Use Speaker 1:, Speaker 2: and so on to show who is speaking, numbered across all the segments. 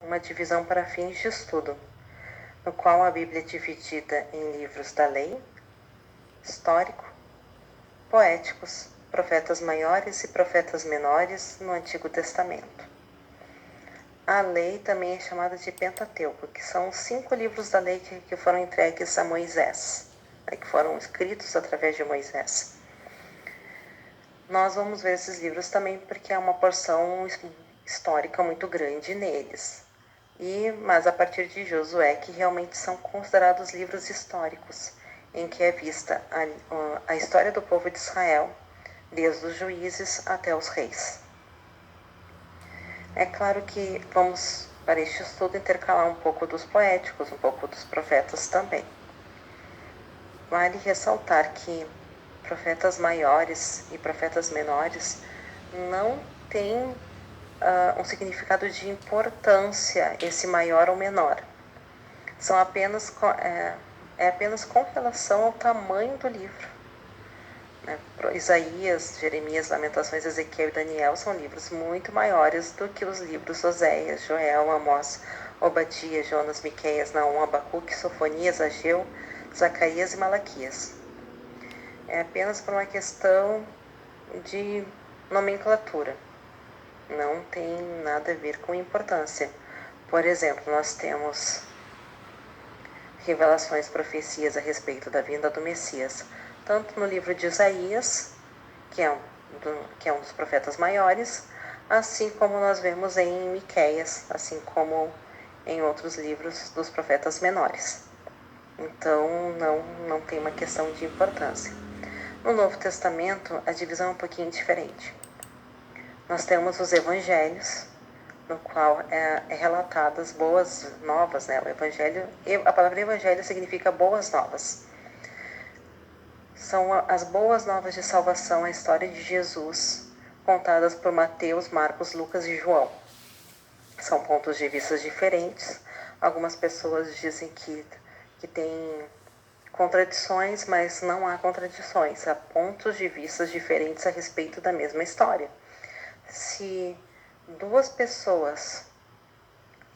Speaker 1: uma divisão para fins de estudo, no qual a Bíblia é dividida em livros da lei, histórico, poéticos, profetas maiores e profetas menores no Antigo Testamento. A lei também é chamada de Pentateuco, que são os 5 livros da lei que foram entregues a Moisés, que foram escritos através de Moisés. Nós vamos ver esses livros também porque há uma porção histórica muito grande neles. Mas a partir de Josué, que realmente são considerados livros históricos, em que é vista a história do povo de Israel, desde os juízes até os reis. É claro que vamos, para este estudo, intercalar um pouco dos poéticos, um pouco dos profetas também. Vale ressaltar que profetas maiores e profetas menores não têm um significado de importância, esse maior ou menor. São apenas, apenas com relação ao tamanho do livro. Isaías, Jeremias, Lamentações, Ezequiel e Daniel são livros muito maiores do que os livros Oséias, Joel, Amós, Obadias, Jonas, Miqueias, Naum, Abacuque, Sofonias, Ageu, Zacarias e Malaquias. É apenas por uma questão de nomenclatura. Não tem nada a ver com importância. Por exemplo, nós temos revelações, profecias a respeito da vinda do Messias, tanto no livro de Isaías, que é um dos profetas maiores, assim como nós vemos em Miqueias, assim como em outros livros dos profetas menores. Então, não tem uma questão de importância. No Novo Testamento, a divisão é um pouquinho diferente. Nós temos os evangelhos, no qual é relatadas boas novas, né? O evangelho, a palavra evangelho significa boas novas. São as boas novas de salvação, a história de Jesus, contadas por Mateus, Marcos, Lucas e João. São pontos de vista diferentes. Algumas pessoas dizem que tem contradições, mas não há contradições. Há pontos de vista diferentes a respeito da mesma história. Se 2 pessoas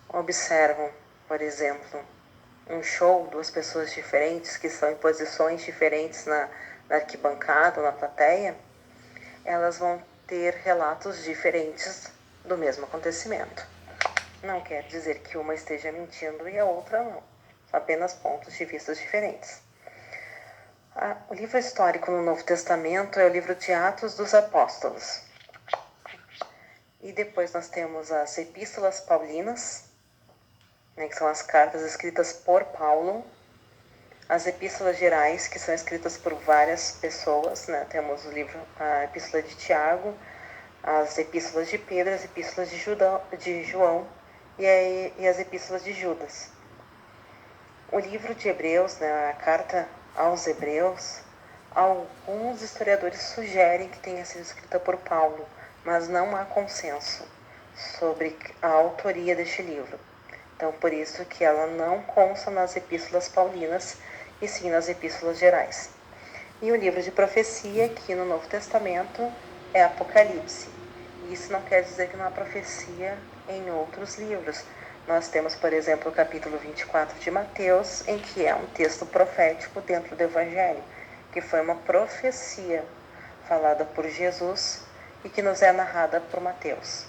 Speaker 1: observam, por exemplo, um show, 2 pessoas diferentes que estão em posições diferentes na arquibancada ou na plateia, elas vão ter relatos diferentes do mesmo acontecimento. Não quer dizer que uma esteja mentindo e a outra não. São apenas pontos de vista diferentes. O livro histórico no Novo Testamento é o livro de Atos dos Apóstolos. E depois nós temos as Epístolas Paulinas, que são as cartas escritas por Paulo, as Epístolas Gerais, que são escritas por várias pessoas, temos a Epístola de Tiago, as Epístolas de Pedro, as Epístolas de João e as Epístolas de Judas. O livro de Hebreus, a carta aos Hebreus, alguns historiadores sugerem que tenha sido escrita por Paulo, mas não há consenso sobre a autoria deste livro. Então, por isso que ela não consta nas epístolas paulinas, e sim nas epístolas gerais. E o livro de profecia, aqui no Novo Testamento, é Apocalipse. Isso não quer dizer que não há profecia em outros livros. Nós temos, por exemplo, o capítulo 24 de Mateus, em que é um texto profético dentro do Evangelho, que foi uma profecia falada por Jesus e que nos é narrada por Mateus.